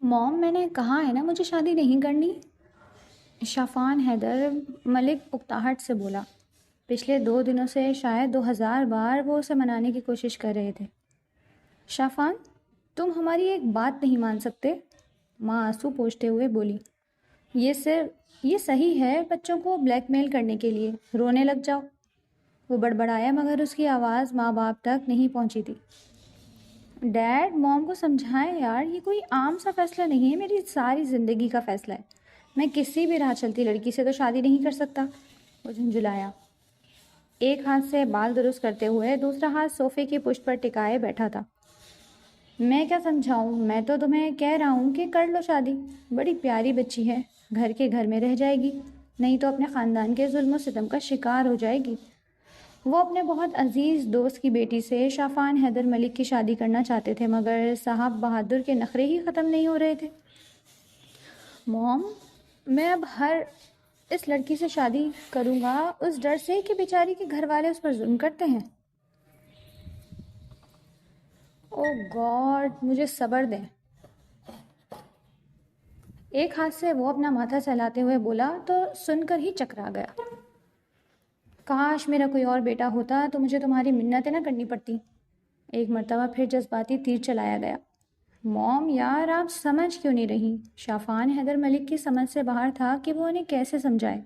موم، میں نے کہا ہے نا مجھے شادی نہیں کرنی۔ شافان حیدر ملک اکتاہٹ سے بولا۔ پچھلے 2 دنوں سے شاید 2000 بار وہ اسے منانے کی کوشش کر رہے تھے۔ شافان، تم ہماری ایک بات نہیں مان سکتے؟ ماں آنسو پوچھتے ہوئے بولی۔ یہ صحیح ہے بچوں کو بلیک میل کرنے کے لیے، رونے لگ جاؤ۔ وہ بڑبڑایا مگر اس کی آواز ماں باپ تک نہیں پہنچی تھی۔ ڈیڈ، موم کو سمجھائیں یار، یہ کوئی عام سا فیصلہ نہیں ہے، میری ساری زندگی کا فیصلہ ہے۔ میں کسی بھی راہ چلتی لڑکی سے تو شادی نہیں کر سکتا۔ وہ جھنجھلایا، ایک ہاتھ سے بال درست کرتے ہوئے دوسرا ہاتھ صوفے کی پشت پر ٹکائے بیٹھا تھا۔ میں کیا سمجھاؤں؟ میں تو تمہیں کہہ رہا ہوں کہ کر لو شادی، بڑی پیاری بچی ہے، گھر کے گھر میں رہ جائے گی، نہیں تو اپنے خاندان کے ظلم و ستم کا شکار ہو جائے گی۔ وہ اپنے بہت عزیز دوست کی بیٹی سے شافان حیدر ملک کی شادی کرنا چاہتے تھے مگر صاحب بہادر کے نخرے ہی ختم نہیں ہو رہے تھے۔ موم، میں اب اس لڑکی سے شادی کروں گا اس ڈر سے کہ بیچاری کے گھر والے اس پر ظلم کرتے ہیں۔ او گاڈ، مجھے صبر دیں۔ ایک ہاتھ سے وہ اپنا ماتھا سہلاتے ہوئے بولا تو سن کر ہی چکرا گیا۔ کاش میرا کوئی اور بیٹا ہوتا تو مجھے تمہاری منتیں نہ کرنی پڑتی۔ ایک مرتبہ پھر جذباتی تیر چلایا گیا۔ موم یار، آپ سمجھ کیوں نہیں رہی؟ شافان حیدر ملک کی سمجھ سے باہر تھا کہ وہ انہیں کیسے سمجھائے۔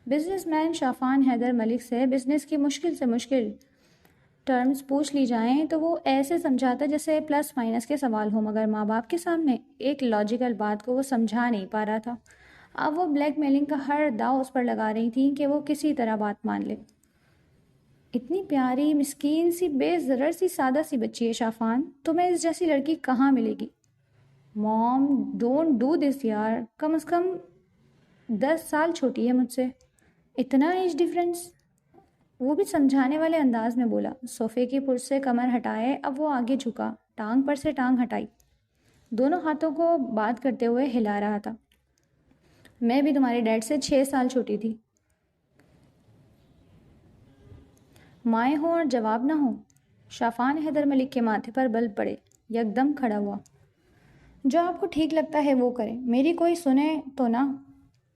بزنس مین شافان حیدر ملک سے بزنس کی مشکل سے مشکل ٹرمز پوچھ لی جائیں تو وہ ایسے سمجھاتا جیسے پلس مائنس کے سوال ہو، مگر ماں باپ کے سامنے ایک لاجیکل بات کو وہ سمجھا نہیں پا رہا تھا۔ اب وہ بلیک میلنگ کا ہر داؤ اس پر لگا رہی تھیں کہ وہ کسی طرح بات مان لے۔ اتنی پیاری مسکین سی بے ضرر سی سادہ سی بچی ہے شافان، تمہیں اس جیسی لڑکی کہاں ملے گی؟ موم ڈونٹ ڈو دس یار، کم از کم 10 سال چھوٹی ہے مجھ سے، اتنا ایج ڈفرینس؟ وہ بھی سمجھانے والے انداز میں بولا۔ صوفے کی پشت سے کمر ہٹائے اب وہ آگے جھکا، ٹانگ پر سے ٹانگ ہٹائی، دونوں ہاتھوں کو بات کرتے ہوئے ہلا رہا تھا۔ میں بھی تمہارے ڈیڈ سے 6 سال چھوٹی تھی۔ مائیں ہوں اور جواب نہ ہوں۔ شافان حیدر ملک کے ماتھے پر بل پڑے، یکدم کھڑا ہوا۔ جو آپ کو ٹھیک لگتا ہے وہ کریں، میری کوئی سنے تو نہ۔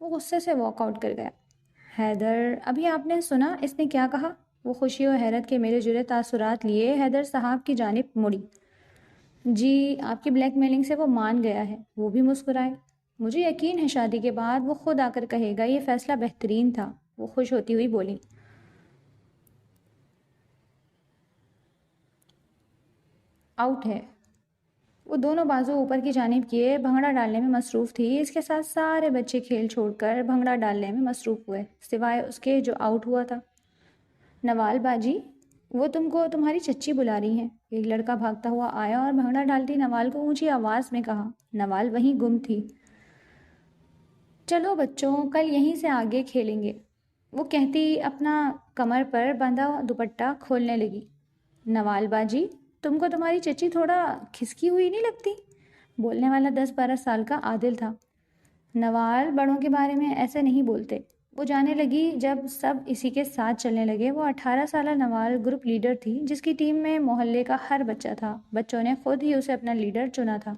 وہ غصے سے واک آؤٹ کر گیا۔ حیدر، ابھی آپ نے سنا اس نے کیا کہا؟ وہ خوشی و حیرت کے میرے جڑے تاثرات لیے حیدر صاحب کی جانب مڑی۔ جی، آپ کی بلیک میلنگ سے وہ مان گیا ہے۔ وہ بھی مسکرائے۔ مجھے یقین ہے شادی کے بعد وہ خود آ کر کہے گا یہ فیصلہ بہترین تھا۔ وہ خوش ہوتی ہوئی بولی۔ آؤٹ ہے۔ وہ دونوں بازو اوپر کی جانب کیے بھنگڑا ڈالنے میں مصروف تھی۔ اس کے ساتھ سارے بچے کھیل چھوڑ کر بھنگڑا ڈالنے میں مصروف ہوئے سوائے اس کے جو آؤٹ ہوا تھا۔ نوال باجی، وہ تم کو تمہاری چچی بلا رہی ہیں۔ ایک لڑکا بھاگتا ہوا آیا اور بھنگڑا ڈالتی نوال کو اونچی آواز میں کہا۔ نوال وہیں گم تھی۔ چلو بچوں، کل یہیں سے آگے کھیلیں گے، وہ کہتی اپنا کمر پر بندھا دوپٹہ کھولنے لگی۔ نوال باجی، تم کو تمہاری چچی تھوڑا کھسکی ہوئی نہیں لگتی؟ بولنے والا 10-12 سال کا عادل تھا۔ نوال، بڑوں کے بارے میں ایسے نہیں بولتے۔ وہ جانے لگی جب سب اسی کے ساتھ چلنے لگے۔ وہ 18 سالہ نوال گروپ لیڈر تھی جس کی ٹیم میں محلے کا ہر بچہ تھا۔ بچوں نے خود ہی اسے اپنا لیڈر چنا تھا۔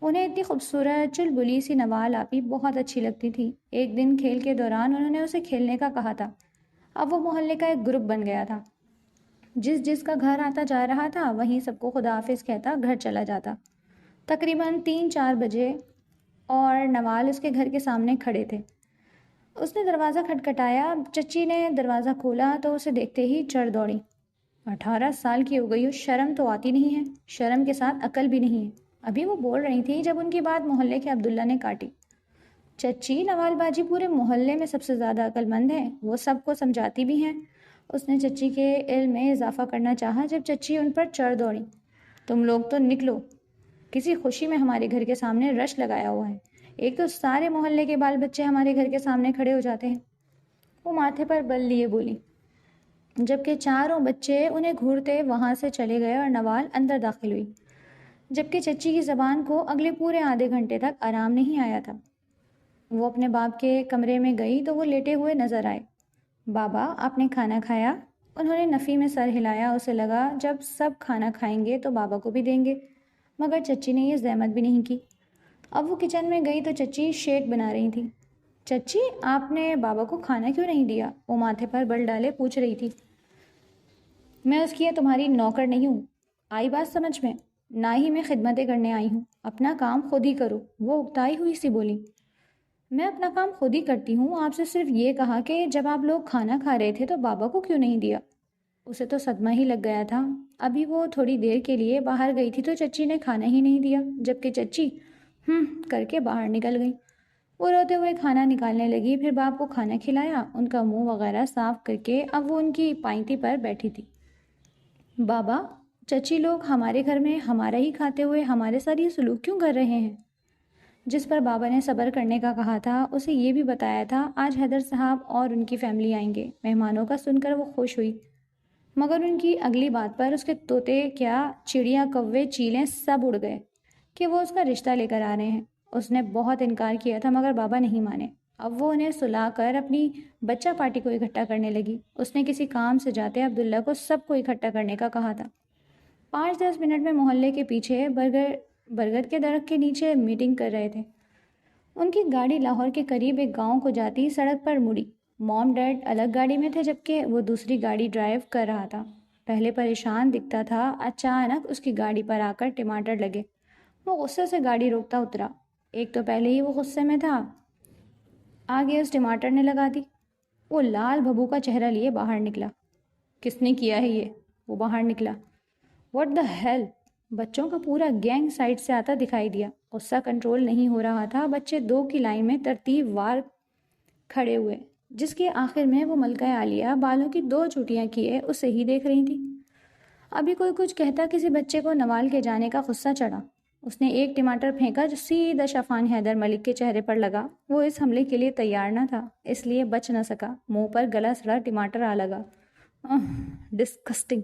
انہیں اتنی خوبصورت چلبلی سی نوال آپی بہت اچھی لگتی تھی۔ ایک دن کھیل کے دوران انہوں نے اسے کھیلنے کا کہا تھا۔ اب وہ محلے کا ایک گروپ بن گیا تھا۔ جس کا گھر آتا جا رہا تھا وہیں سب کو خدا حافظ کہتا گھر چلا جاتا۔ تقریباً 3-4 بجے اور نوال اس کے گھر کے سامنے کھڑے تھے۔ اس نے دروازہ کھٹکھٹایا۔ چچی نے دروازہ کھولا تو اسے دیکھتے ہی چڑھ دوڑی۔ 18 سال کی ہو گئی ہو، شرم تو آتی نہیں ہے، شرم کے ساتھ عقل بھی نہیں ہے۔ ابھی وہ بول رہی تھی جب ان کی بات محلے کے عبداللہ نے کاٹی۔ چچی، نوال باجی پورے محلے میں سب سے زیادہ عقل مند ہے، وہ سب کو سمجھاتی بھی ہیں۔ اس نے چچی کے علم میں اضافہ کرنا چاہا جب چچی ان پر چڑھ دوڑی۔ تم لوگ تو نکلو، کسی خوشی میں ہمارے گھر کے سامنے رش لگایا ہوا ہے، ایک تو سارے محلے کے بال بچے ہمارے گھر کے سامنے کھڑے ہو جاتے ہیں۔ وہ ماتھے پر بل لیے بولی، جبکہ چاروں بچے انہیں گھورتے وہاں سے چلے گئے اور نوال اندر داخل ہوئی، جبکہ چچی کی زبان کو اگلے پورے آدھے گھنٹے تک آرام نہیں آیا تھا۔ وہ اپنے باپ کے کمرے میں گئی تو وہ لیٹے ہوئے نظر آئے۔ بابا، آپ نے کھانا کھایا؟ انہوں نے نفی میں سر ہلایا۔ اسے لگا جب سب کھانا کھائیں گے تو بابا کو بھی دیں گے، مگر چچی نے یہ زحمت بھی نہیں کی۔ اب وہ کچن میں گئی تو چچی شیک بنا رہی تھی۔ چچی آپ نے بابا کو کھانا کیوں نہیں دیا؟ وہ ماتھے پر بل ڈالے پوچھ رہی تھی۔ میں اس کی تمہاری نوکر نہیں ہوں، آئی بات سمجھ میں؟ نہ ہی میں خدمتیں کرنے آئی ہوں، اپنا کام خود ہی کرو، وہ اکتائی ہوئی سی بولی۔ میں اپنا کام خود ہی کرتی ہوں، آپ سے صرف یہ کہا کہ جب آپ لوگ کھانا کھا رہے تھے تو بابا کو کیوں نہیں دیا؟ اسے تو صدمہ ہی لگ گیا تھا، ابھی وہ تھوڑی دیر کے لیے باہر گئی تھی تو چچی نے کھانا ہی نہیں دیا، جبکہ چچی کر کے باہر نکل گئی۔ وہ روتے ہوئے کھانا نکالنے لگی، پھر باپ کو کھانا کھلایا، ان کا منہ وغیرہ صاف کر کے اب وہ ان کی پائنتی پر بیٹھی تھی۔ بابا، چچی لوگ ہمارے گھر میں ہمارا ہی کھاتے ہوئے ہمارے ساتھ یہ سلوک کیوں کر رہے ہیں؟ جس پر بابا نے صبر کرنے کا کہا تھا، اسے یہ بھی بتایا تھا آج حیدر صاحب اور ان کی فیملی آئیں گے۔ مہمانوں کا سن کر وہ خوش ہوئی، مگر ان کی اگلی بات پر اس کے طوطے کیا چڑیاں کوے چیلیں سب اڑ گئے کہ وہ اس کا رشتہ لے کر آ رہے ہیں۔ اس نے بہت انکار کیا تھا مگر بابا نہیں مانے۔ اب وہ انہیں سلا کر اپنی بچہ پارٹی کو اکٹھا کرنے لگی۔ اس نے کسی کام سے جاتے عبداللہ کو سب کو اکٹھا کرنے کا کہا تھا۔ 5-10 منٹ میں محلے کے پیچھے برگد کے درخت کے نیچے میٹنگ کر رہے تھے۔ ان کی گاڑی لاہور کے قریب ایک گاؤں کو جاتی سڑک پر مڑی۔ موم ڈیڈ الگ گاڑی میں تھے جبکہ وہ دوسری گاڑی ڈرائیو کر رہا تھا۔ پہلے پریشان دکھتا تھا، اچانک اس کی گاڑی پر آ کر ٹماٹر لگے۔ وہ غصے سے گاڑی روکتا اترا۔ ایک تو پہلے ہی وہ غصے میں تھا، آگے اس ٹماٹر نے لگا دی۔ وہ لال بھبو کا چہرہ لیے باہر نکلا۔ کس نے کیا ہے یہ؟ وہ باہر نکلا۔ What the hell! بچوں کا پورا گینگ سائڈ سے آتا دکھائی دیا۔ غصہ کنٹرول نہیں ہو رہا تھا۔ بچے 2 کی لائن میں ترتیب وار کھڑے ہوئے، جس کے آخر میں وہ ملکہ عالیہ بالوں کی 2 چوٹیاں کیے اسے ہی دیکھ رہی تھی۔ ابھی کوئی کچھ کہتا کسی بچے کو نوال کے جانے کا غصہ چڑھا۔ اس نے ایک ٹماٹر پھینکا جو سیدھا شفان حیدر ملک کے چہرے پر لگا۔ وہ اس حملے کے لیے تیار نہ تھا، اس لیے بچ نہ سکا۔ منہ پر گلا سڑا ٹماٹر آ لگا۔ ڈسکسٹنگ!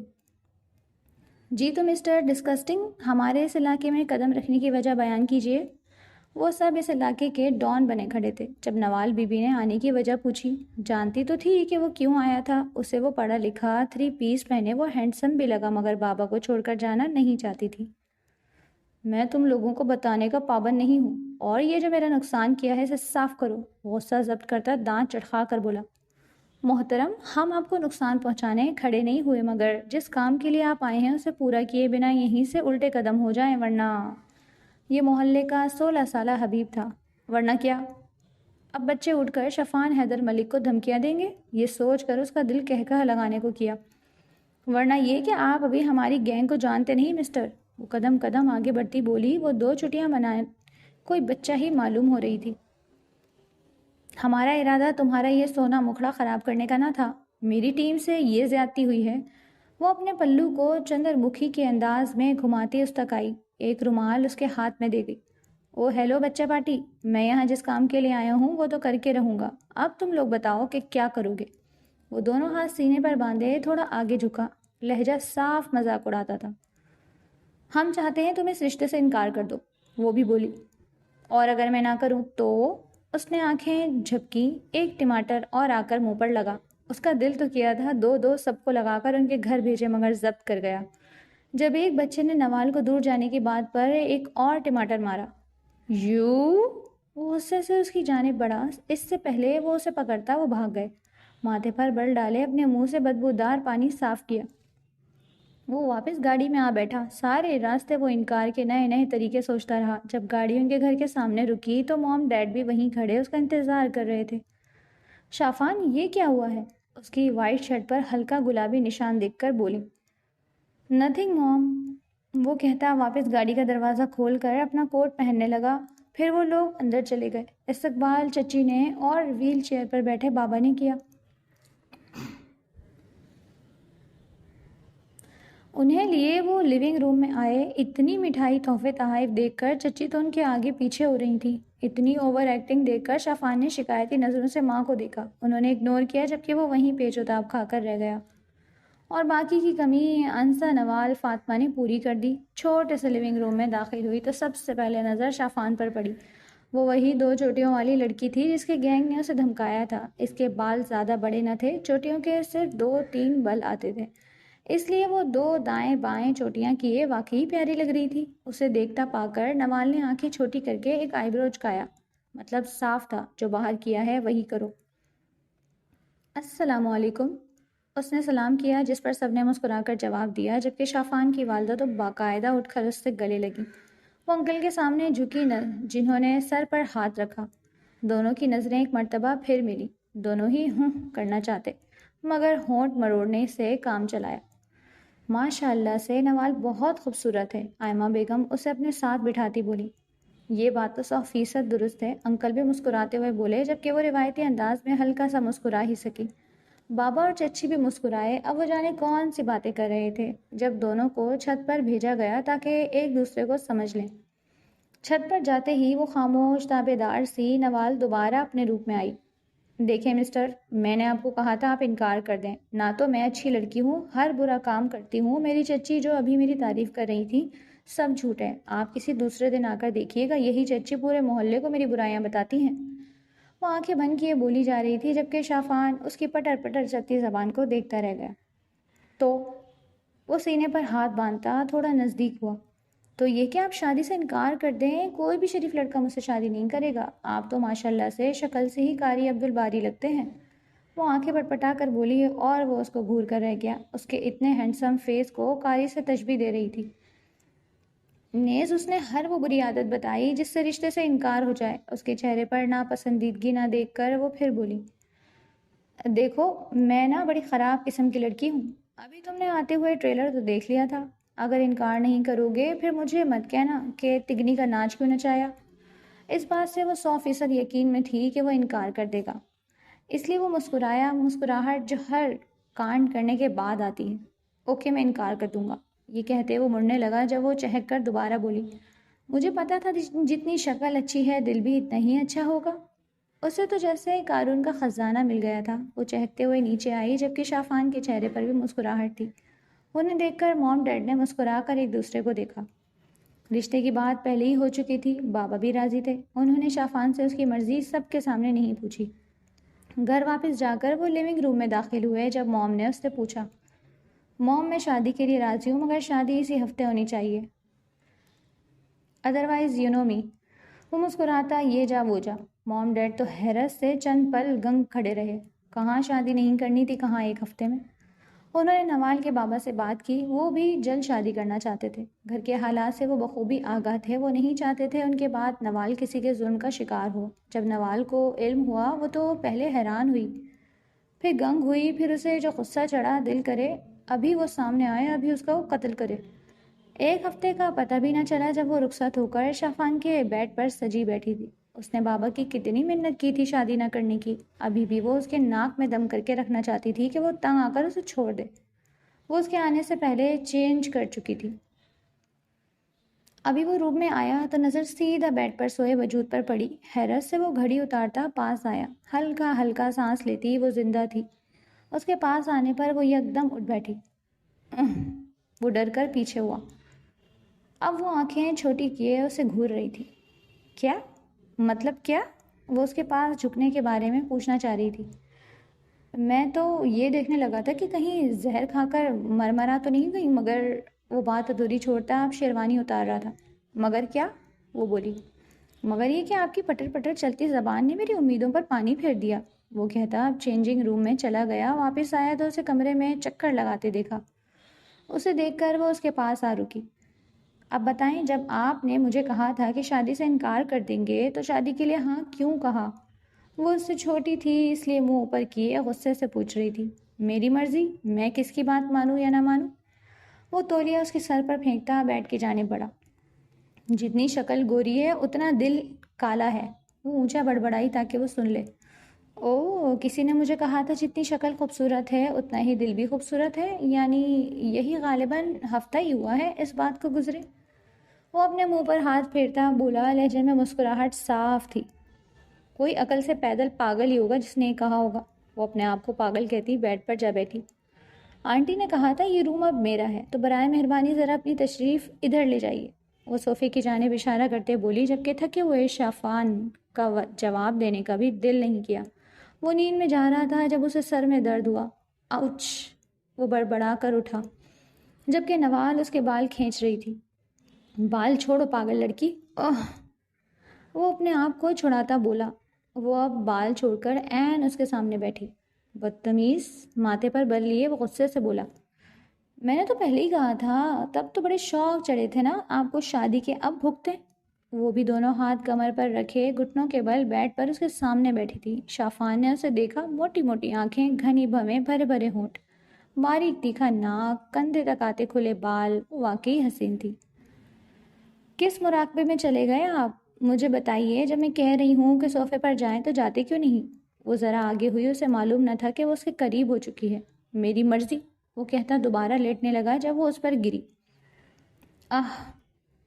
جی تو مسٹر ڈسکسٹنگ، ہمارے اس علاقے میں قدم رکھنے کی وجہ بیان کیجیے۔ وہ سب اس علاقے کے ڈان بنے کھڑے تھے۔ جب نوال بی بی نے آنے کی وجہ پوچھی، جانتی تو تھی کہ وہ کیوں آیا تھا۔ اسے وہ پڑھا لکھا 3 پیس پہنے وہ ہینڈسم بھی لگا، مگر بابا کو چھوڑ کر جانا نہیں چاہتی تھی۔ میں تم لوگوں کو بتانے کا پابند نہیں ہوں، اور یہ جو میرا نقصان کیا ہے اسے صاف کرو۔ غصہ ضبط کرتا دانت چٹخا کر بولا۔ محترم، ہم آپ کو نقصان پہنچانے کھڑے نہیں ہوئے، مگر جس کام کے لیے آپ آئے ہیں اسے پورا کیے بنا یہیں سے الٹے قدم ہو جائیں، ورنہ… یہ محلے کا 16 سالہ حبیب تھا۔ ورنہ کیا؟ اب بچے اٹھ کر شفان حیدر ملک کو دھمکیاں دیں گے؟ یہ سوچ کر اس کا دل کہکہ لگانے کو کیا۔ ورنہ یہ کہ آپ ابھی ہماری گینگ کو جانتے نہیں مسٹر۔ وہ قدم قدم آگے بڑھتی بولی۔ وہ 2 چٹیاں بنائے کوئی بچہ ہی معلوم ہو رہی تھی۔ ہمارا ارادہ تمہارا یہ سونا مکھڑا خراب کرنے کا نہ تھا۔ میری ٹیم سے یہ زیادتی ہوئی ہے۔ وہ اپنے پلو کو چندر مکھی کے انداز میں گھماتی اس تک آئی، ایک رومال اس کے ہاتھ میں دے گئی۔ او ہیلو بچہ پارٹی، میں یہاں جس کام کے لیے آیا ہوں وہ تو کر کے رہوں گا، اب تم لوگ بتاؤ کہ کیا کرو گے۔ وہ دونوں ہاتھ سینے پر باندھے تھوڑا آگے جھکا، لہجہ صاف مذاق اڑاتا تھا۔ ہم چاہتے ہیں تم اس رشتے سے انکار کر دو، وہ بھی بولی۔ اور اگر میں نہ کروں تو؟ اس نے آنکھیں جھپکی، ایک ٹماٹر اور آ کر منہ پر لگا۔ اس کا دل تو کیا تھا 2 سب کو لگا کر ان کے گھر بھیجے، مگر ضبط کر گیا جب ایک بچے نے نوال کو دور جانے کی بات پر ایک اور ٹماٹر مارا۔ وہ غصے سے اس کی جانب بڑھا۔ اس سے پہلے وہ اسے پکڑتا وہ بھاگ گئے۔ ماتھے پر بل ڈالے اپنے منہ سے بدبودار پانی صاف کیا۔ وہ واپس گاڑی میں آ بیٹھا۔ سارے راستے وہ انکار کے نئے نئے طریقے سوچتا رہا۔ جب گاڑی ان کے گھر کے سامنے رکی تو موم ڈیڈ بھی وہیں کھڑے اس کا انتظار کر رہے تھے۔ شافان، یہ کیا ہوا ہے؟ اس کی وائٹ شرٹ پر ہلکا گلابی نشان دیکھ کر بولی۔ نتھنگ موم، وہ کہتا واپس گاڑی کا دروازہ کھول کر اپنا کوٹ پہننے لگا۔ پھر وہ لوگ اندر چلے گئے۔ استقبال چچی نے اور ویل چیئر پر بیٹھے بابا نے کیا۔ انہیں لیے وہ لیونگ روم میں آئے۔ اتنی مٹھائی تحفے تحائف دیکھ کر چچی تو ان کے آگے پیچھے ہو رہی تھی۔ اتنی اوور ایکٹنگ دیکھ کر شافان نے شکایتی نظروں سے ماں کو دیکھا۔ انہوں نے اگنور کیا جبکہ وہ وہیں پیچ و تاب کھا کر رہ گیا، اور باقی کی کمی انسا، نوال، فاطمہ نے پوری کر دی۔ چھوٹے سے لیونگ روم میں داخل ہوئی تو سب سے پہلے نظر شافان پر پڑی۔ وہ وہی 2 چوٹیوں والی لڑکی تھی جس کے گینگ نے اسے دھمکایا تھا۔ اس کے بال زیادہ بڑے نہ تھے، چوٹیوں کے صرف 2-3 بل آتے تھے۔ اس لیے وہ دو دائیں بائیں چوٹیاں کیے واقعی پیاری لگ رہی تھی۔ اسے دیکھتا پا کر نوال نے آنکھیں چھوٹی کر کے ایک آئی برو چکایا، مطلب صاف تھا، جو باہر کیا ہے وہی کرو۔ السلام علیکم، اس نے سلام کیا، جس پر سب نے مسکرا کر جواب دیا، جبکہ شافان کی والدہ تو باقاعدہ اٹھ کر اس سے گلے لگی۔ وہ انکل کے سامنے جھکی جنہوں نے سر پر ہاتھ رکھا۔ دونوں کی نظریں ایک مرتبہ پھر ملی۔ دونوں ہی ہوں کرنا چاہتے، مگر ہونٹ مروڑنے سے کام چلایا۔ ماشاء اللہ سے نوال بہت خوبصورت ہے، آئمہ بیگم اسے اپنے ساتھ بٹھاتی بولی۔ یہ بات تو 100% درست ہے، انکل بھی مسکراتے ہوئے بولے، جبکہ وہ روایتی انداز میں ہلکا سا مسکرا ہی سکی۔ بابا اور چچی بھی مسکرائے۔ اب وہ جانے کون سی باتیں کر رہے تھے جب دونوں کو چھت پر بھیجا گیا تاکہ ایک دوسرے کو سمجھ لیں۔ چھت پر جاتے ہی وہ خاموش تابع دار سی نوال دوبارہ اپنے روپ میں آئی۔ دیکھیں مسٹر، میں نے آپ کو کہا تھا آپ انکار کر دیں، نہ تو میں اچھی لڑکی ہوں، ہر برا کام کرتی ہوں، میری چچی جو ابھی میری تعریف کر رہی تھی سب جھوٹ ہے، آپ کسی دوسرے دن آ کر دیکھیے گا، یہی چچی پورے محلے کو میری برائیاں بتاتی ہیں۔ وہ آنکھیں بند کیے بولی جا رہی تھی، جبکہ شافعان اس کی پٹر پٹر چلتی زبان کو دیکھتا رہ گیا۔ تو وہ سینے پر ہاتھ باندھتا تھوڑا نزدیک ہوا۔ تو یہ کہ آپ شادی سے انکار کر دیں، کوئی بھی شریف لڑکا مجھ سے شادی نہیں کرے گا، آپ تو ماشاءاللہ سے شکل سے ہی قاری عبدالباری لگتے ہیں۔ وہ آنکھیں پٹپٹا کر بولی اور وہ اس کو گھور کر رہ گیا، اس کے اتنے ہینڈسم فیس کو قاری سے تشبیہ دے رہی تھی۔ نیز اس نے ہر وہ بری عادت بتائی جس سے رشتے سے انکار ہو جائے۔ اس کے چہرے پر ناپسندیدگی نہ دیکھ کر وہ پھر بولی، دیکھو میں نا بڑی خراب قسم کی لڑکی ہوں، ابھی تم نے آتے ہوئے ٹریلر تو دیکھ لیا تھا، اگر انکار نہیں کرو گے پھر مجھے مت کہنا کہ تگنی کا ناچ کیوں نچایا۔ اس بات سے وہ 100% یقین میں تھی کہ وہ انکار کر دے گا، اس لیے وہ مسکرایا، مسکراہٹ جو ہر کانڈ کرنے کے بعد آتی ہے۔ اوکے میں انکار کر دوں گا، یہ کہتے وہ مڑنے لگا جب وہ چہک کر دوبارہ بولی، مجھے پتا تھا جتنی شکل اچھی ہے دل بھی اتنا ہی اچھا ہوگا۔ اسے تو جیسے قارون کا خزانہ مل گیا تھا۔ وہ چہکتے ہوئے نیچے آئی، جبکہ شافعان کے چہرے پر بھی مسکراہٹ تھی۔ انہیں دیکھ کر موم ڈیڈ نے مسکرا کر ایک دوسرے کو دیکھا۔ رشتے کی بات پہلے ہی ہو چکی تھی، بابا بھی راضی تھے، انہوں نے شافعان سے اس کی مرضی سب کے سامنے نہیں پوچھی۔ گھر واپس جا کر وہ لیونگ روم میں داخل ہوئے جب موم نے اس سے پوچھا، موم میں شادی کے لیے راضی ہوں، مگر شادی اسی ہفتے ہونی چاہیے، ادروائز یو نو می۔ وہ مسکراتا یہ جا وہ جا۔ موم ڈیڈ تو حیرت سے چند پل گنگ کھڑے رہے، کہاں شادی نہیں کرنی تھی، کہاں ایک ہفتے میں۔ انہوں نے نوال کے بابا سے بات کی، وہ بھی جلد شادی کرنا چاہتے تھے، گھر کے حالات سے وہ بخوبی آگاہ تھے، وہ نہیں چاہتے تھے ان کے بعد نوال کسی کے ظلم کا شکار ہو۔ جب نوال کو علم ہوا وہ تو پہلے حیران ہوئی، پھر گنگ ہوئی، پھر اسے جو غصہ چڑھا، دل کرے ابھی وہ سامنے آئے، ابھی اس کا وہ قتل کرے۔ ایک ہفتے کا پتہ بھی نہ چلا جب وہ رخصت ہو کر شافعان کے بیڈ پر سجی بیٹھی تھی۔ اس نے بابا کی کتنی منت کی تھی شادی نہ کرنے کی، ابھی بھی وہ اس کے ناک میں دم کر کے رکھنا چاہتی تھی کہ وہ تنگ آ کر اسے چھوڑ دے۔ وہ اس کے آنے سے پہلے چینج کر چکی تھی۔ ابھی وہ روم میں آیا تو نظر سیدھا بیڈ پر سوئے وجود پر پڑی۔ حیرت سے وہ گھڑی اتارتا پاس آیا، ہلکا ہلکا سانس لیتی وہ زندہ تھی۔ اس کے پاس آنے پر وہ یکدم اٹھ بیٹھی۔ وہ ڈر کر پیچھے ہوا۔ اب وہ آنکھیں چھوٹی کیے اسے گھور رہی تھی۔ کیا؟ مطلب کیا؟ وہ اس کے پاس جھکنے کے بارے میں پوچھنا چاہ رہی تھی۔ میں تو یہ دیکھنے لگا تھا کہ کہیں زہر کھا کر مرمرا تو نہیں گئی، مگر وہ بات ادھوری چھوڑتا اب شیروانی اتار رہا تھا۔ مگر کیا؟ وہ بولی۔ مگر یہ کہ آپ کی پٹر پٹر چلتی زبان نے میری امیدوں پر پانی پھیر دیا، وہ کہتا اب چینجنگ روم میں چلا گیا۔ واپس آیا تو اسے کمرے میں چکر لگاتے دیکھا۔ اسے دیکھ کر وہ اس کے پاس آ رکی۔ اب بتائیں، جب آپ نے مجھے کہا تھا کہ شادی سے انکار کر دیں گے تو شادی کے لیے ہاں کیوں کہا؟ وہ اس سے چھوٹی تھی اس لیے منہ اوپر کیے غصے سے پوچھ رہی تھی۔ میری مرضی، میں کس کی بات مانوں یا نہ مانوں؟ وہ تولیہ اس کے سر پر پھینکتا بیٹھ کے جانب بڑھا۔ جتنی شکل گوری ہے اتنا دل کالا ہے، وہ اونچا بڑبڑائی تاکہ وہ سن لے۔ او، کسی نے مجھے کہا تھا جتنی شکل خوبصورت ہے اتنا ہی دل بھی خوبصورت ہے، یعنی یہی غالباً ہفتہ ہی ہوا ہے اس بات کو گزرے۔ وہ اپنے منہ پر ہاتھ پھیرتا بولا، لہجے میں مسکراہٹ صاف تھی۔ کوئی عقل سے پیدل پاگل ہی ہوگا جس نے یہ کہا ہوگا۔ وہ اپنے آپ کو پاگل کہتی بیڈ پر جا بیٹھی۔ آنٹی نے کہا تھا یہ روم اب میرا ہے، تو برائے مہربانی ذرا اپنی تشریف ادھر لے جائیے، وہ صوفے کی جانب اشارہ کرتے بولی، جبکہ تھکے ہوئے شافعان کا جواب دینے کا بھی دل نہیں کیا۔ وہ نیند میں جا رہا تھا جب اسے سر میں درد ہوا۔ آؤچ! وہ بڑبڑا کر اٹھا۔ جبکہ نوال اس کے بال کھینچ رہی تھی۔ بال چھوڑو پاگل لڑکی، اوہ! وہ اپنے آپ کو چھڑاتا بولا۔ وہ اب بال چھوڑ کر عین اس کے سامنے بیٹھی۔ بدتمیز، ماتھے پر بل لیے وہ غصے سے بولا، میں نے تو پہلے ہی کہا تھا، تب تو بڑے شوق چڑھے تھے نا آپ کو شادی کے، اب بھگتے۔ وہ بھی دونوں ہاتھ کمر پر رکھے گھٹنوں کے بل بیڈ پر اس کے سامنے بیٹھی تھی۔ شافان نے اسے دیکھا، موٹی موٹی آنکھیں، گھنی بھویں، بھرے بھرے ہونٹ، باریک تیکھا ناک، کندھے تک آتے کھلے بال، واقعی حسین تھی۔ کس مراقبے میں چلے گئے آپ؟ مجھے بتائیے، جب میں کہہ رہی ہوں کہ صوفے پر جائیں تو جاتے کیوں نہیں؟ وہ ذرا آگے ہوئی، اسے معلوم نہ تھا کہ وہ اس کے قریب ہو چکی ہے۔ میری مرضی، وہ کہتا دوبارہ لیٹنے لگا جب وہ اس پر گری۔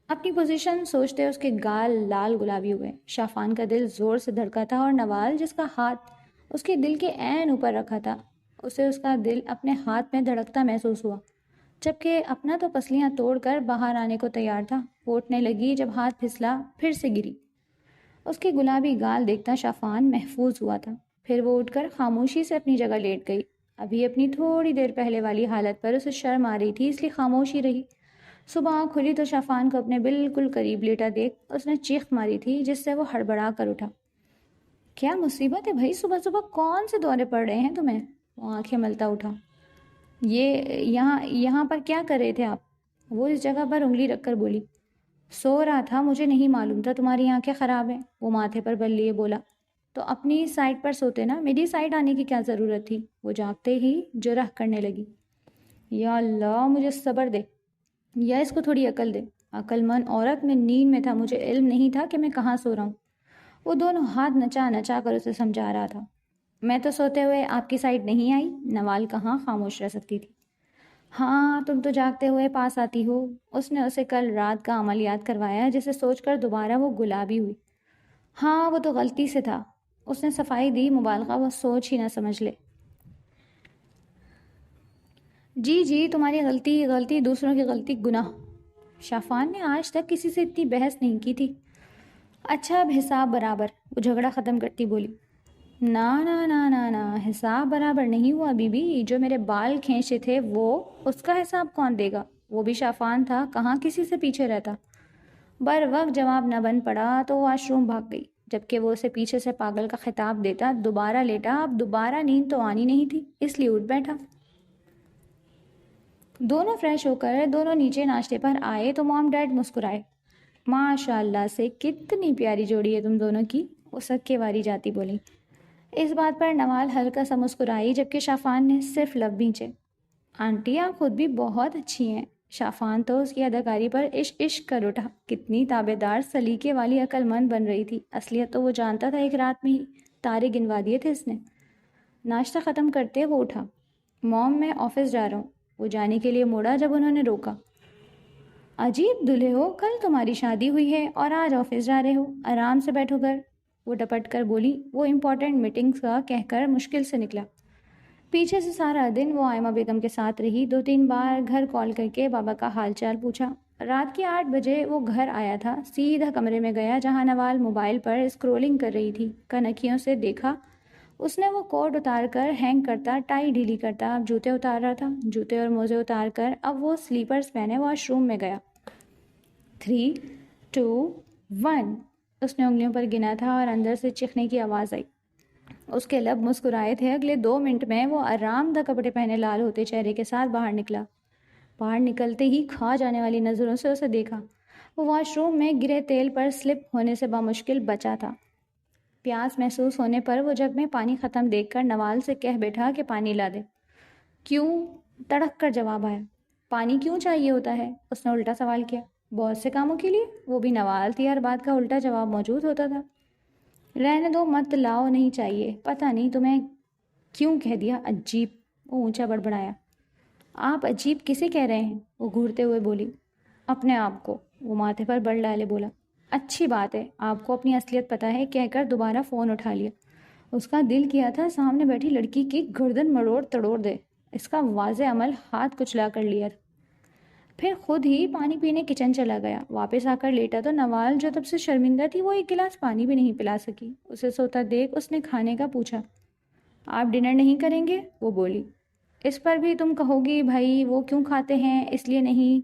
اپنی پوزیشن سوچتے اس کے گال لال گلابی ہوئے۔ شافان کا دل زور سے دھڑکا تھا اور نوال جس کا ہاتھ اس کے دل کے عین اوپر رکھا تھا، اسے اس کا دل اپنے ہاتھ میں دھڑکتا محسوس ہوا، جبکہ اپنا تو پسلیاں توڑ کر باہر آنے کو تیار تھا۔ پھوٹنے لگی جب ہاتھ پھسلا، پھر سے گری۔ اس کے گلابی گال دیکھتا شافان محفوظ ہوا تھا۔ پھر وہ اٹھ کر خاموشی سے اپنی جگہ لیٹ گئی۔ ابھی اپنی تھوڑی دیر پہلے والی حالت پر اسے شرم آ رہی تھی، اس لیے خاموشی رہی۔ صبح آنکھ کھلی تو شافان کو اپنے بالکل قریب لیٹا دیکھ اس نے چیخ ماری تھی، جس سے وہ ہڑبڑا کر اٹھا۔ کیا مصیبت ہے بھائی، صبح صبح کون سے دورے پڑ رہے ہیں تمہیں؟ وہ آنکھیں ملتا اٹھا۔ یہاں پر کیا کر رہے تھے آپ؟ وہ اس جگہ پر انگلی رکھ کر بولی۔ سو رہا تھا، مجھے نہیں معلوم تھا تمہاری آنکھیں خراب ہیں، وہ ماتھے پر بل لیے بولا۔ تو اپنی سائڈ پر سوتے نا، میری سائڈ آنے کی کیا ضرورت تھی؟ وہ جاگتے ہی جرح کرنے لگی۔ یا اللہ، مجھے صبر دے، یا اس کو تھوڑی عقل دے۔ عقل مند عورت، میں نیند میں تھا، مجھے علم نہیں تھا کہ میں کہاں سو رہا ہوں۔ وہ دونوں ہاتھ نچا نچا کر اسے سمجھا رہا تھا۔ میں تو سوتے ہوئے آپ کی سائڈ نہیں آئی۔ نوال کہاں خاموش رہ سکتی تھی۔ ہاں، تم تو جاگتے ہوئے پاس آتی ہو۔ اس نے اسے کل رات کا عمل یاد کروایا، جسے سوچ کر دوبارہ وہ گلابی ہوئی۔ ہاں، وہ تو غلطی سے تھا، اس نے صفائی دی، مبالغہ وہ سوچ ہی نہ سمجھ لے۔ جی تمہاری غلطی، دوسروں کی غلطی گناہ۔ شافان نے آج تک کسی سے اتنی بحث نہیں کی تھی۔ اچھا، اب حساب برابر، وہ جھگڑا ختم کرتی بولی۔ نا، حساب برابر نہیں ہوا بی بی، جو میرے بال کھینچے تھے وہ، اس کا حساب کون دے گا؟ وہ بھی شافان تھا، کہاں کسی سے پیچھے رہتا۔ بر وقت جواب نہ بن پڑا تو واش روم بھاگ گئی، جبکہ وہ اسے پیچھے سے پاگل کا خطاب دیتا۔ دوبارہ لیٹا، اب دوبارہ نیند تو آنی نہیں تھی، اس لیے اٹھ بیٹھا۔ دونوں فریش ہو کر دونوں نیچے ناشتے پر آئے تو مام ڈیڈ مسکرائے۔ ماشاء اللہ سے کتنی پیاری جوڑی ہے تم دونوں کی، وہ سکے واری جاتی بولی۔ اس بات پر نوال ہلکا سا مسکرائی، جبکہ شافان نے صرف لب بھینچے۔ آنٹی آپ خود بھی بہت اچھی ہیں۔ شافان تو اس کی اداکاری پر عشق کر اٹھا۔ کتنی تابع دار، سلیقے والی، عقل مند بن رہی تھی۔ اصلیت تو وہ جانتا تھا، ایک رات میں ہی تارے گنوا دیے تھے اس نے۔ ناشتہ ختم کرتے وہ اٹھا۔ موم، میں آفس جا رہا ہوں۔ وہ جانے کے لیے موڑا جب انہوں نے روکا۔ عجیب دلہے ہو، کل تمہاری شادی ہوئی ہے اور آج آفس جا رہے ہو، آرام سے بیٹھو گھر، وہ ڈپٹ کر بولی۔ وہ امپورٹنٹ میٹنگز کا کہہ کر مشکل سے نکلا۔ پیچھے سے سارا دن وہ آئمہ بیگم کے ساتھ رہی۔ 2-3 بار گھر کال کر کے بابا کا حال چال پوچھا۔ رات کے 8 بجے وہ گھر آیا تھا، سیدھا کمرے میں گیا جہاں نوال موبائل پر اسکرولنگ کر رہی تھی۔ کنکھیوں سے دیکھا اس نے، وہ کوٹ اتار کر ہینگ کرتا، ٹائی ڈھیلی کرتا، اب جوتے اتار رہا تھا۔ جوتے اور موزے اتار کر اب وہ سلیپرز پہنے واش روم میں گیا۔ 3 2 1 اس نے انگلیوں پر گنا تھا اور اندر سے چیخنے کی آواز آئی۔ اس کے لب مسکرائے تھے۔ اگلے 2 منٹ میں وہ آرام دہ کپڑے پہنے لال ہوتے چہرے کے ساتھ باہر نکلا۔ باہر نکلتے ہی کھا جانے والی نظروں سے اسے دیکھا۔ وہ واش روم میں گرے تیل پر سلپ ہونے سے بامشکل بچا تھا۔ پیاس محسوس ہونے پر وہ جگ میں پانی ختم دیکھ کر نوال سے کہہ بیٹھا کہ پانی لا دے۔ کیوں؟ تڑک کر جواب آیا۔ پانی کیوں چاہیے ہوتا ہے؟ اس نے الٹا سوال کیا۔ بہت سے کاموں کے لیے، وہ بھی نوال تھی، ہر بات کا الٹا جواب موجود ہوتا تھا۔ رہنے دو، مت لاؤ، نہیں چاہیے۔ پتہ نہیں تمہیں کیوں کہہ دیا عجیب، وہ اونچا بڑبڑایا۔ آپ عجیب کسے کہہ رہے ہیں؟ وہ گھورتے ہوئے بولی۔ اپنے آپ کو، وہ ماتھے پر بل ڈالے بولا۔ اچھی بات ہے، آپ کو اپنی اصلیت پتہ ہے، کہہ کر دوبارہ فون اٹھا لیا۔ اس کا دل کیا تھا سامنے بیٹھی لڑکی کی گردن مروڑ تڑوڑ دے، اس کا واضح عمل ہاتھ کچلا کر لیا تھا۔ پھر خود ہی پانی پینے کچن چلا گیا۔ واپس آ کر لیٹا تو نوال جو تب سے شرمندہ تھی، وہ 1 گلاس پانی بھی نہیں پلا سکی۔ اسے سوتا دیکھ اس نے کھانے کا پوچھا۔ آپ ڈنر نہیں کریں گے؟ وہ بولی۔ اس پر بھی تم کہو گی بھائی وہ کیوں کھاتے ہیں اس لیے نہیں؟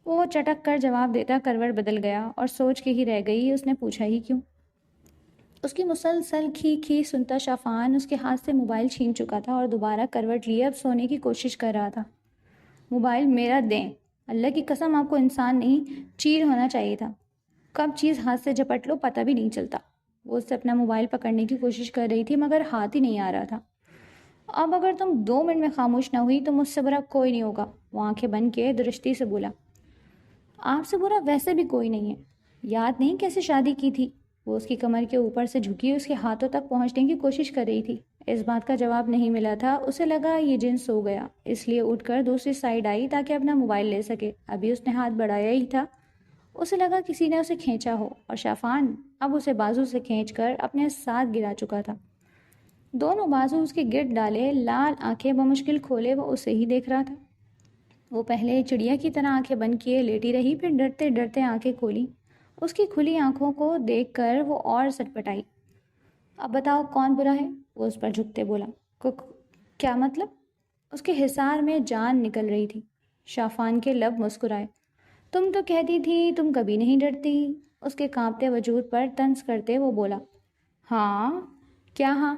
وہ چٹک کر جواب دیتا کروٹ بدل گیا اور سوچ کے ہی رہ گئی اس نے پوچھا ہی کیوں۔ اس کی مسلسل کھی کھی سنتا شافعان اس کے ہاتھ سے موبائل چھین چکا تھا اور دوبارہ کروٹ لیے اب سونے کی کوشش کر رہا تھا۔ موبائل میرا دیں، اللہ کی قسم آپ کو انسان نہیں چیل ہونا چاہیے تھا، کب چیز ہاتھ سے جھپٹ لو پتہ بھی نہیں چلتا۔ وہ اس سے اپنا موبائل پکڑنے کی کوشش کر رہی تھی مگر ہاتھ ہی نہیں آ رہا تھا۔ اب اگر تم 2 منٹ میں خاموش نہ ہوئی تو مجھ سے برا کوئی نہیں ہوگا، وہ آنکھیں بند کے درستی سے بولا۔ آپ سے برا ویسے بھی کوئی نہیں ہے، یاد نہیں کیسے شادی کی تھی؟ وہ اس کی کمر کے اوپر سے جھکی اس کے ہاتھوں تک پہنچنے کی کوشش کر رہی تھی۔ اس بات کا جواب نہیں ملا تھا۔ اسے لگا یہ جن سو گیا، اس لیے اٹھ کر دوسری سائڈ آئی تاکہ اپنا موبائل لے سکے۔ ابھی اس نے ہاتھ بڑھایا ہی تھا، اسے لگا کسی نے اسے کھینچا ہو اور شافعان اب اسے بازو سے کھینچ کر اپنے ساتھ گرا چکا تھا۔ دونوں بازو اس کے گرد ڈالے، لال آنکھیں بمشکل کھولے وہ اسے ہی دیکھ رہا تھا۔ وہ پہلے چڑیا کی طرح آنکھیں بند کیے لیٹی رہی، پھر ڈرتے ڈرتے آنکھیں کھولی۔ اس کی کھلی آنکھوں کو دیکھ کر وہ اور سٹپٹائی۔ اب بتاؤ کون برا ہے؟ وہ اس پر جھکتے بولا۔ کیا مطلب؟ اس کے حصار میں جان نکل رہی تھی۔ شافعان کے لب مسکرائے۔ تم تو کہتی تھی تم کبھی نہیں ڈرتی۔ اس کے کانپتے وجود پر طنز کرتے وہ بولا۔ ہاں؟ کیا ہاں؟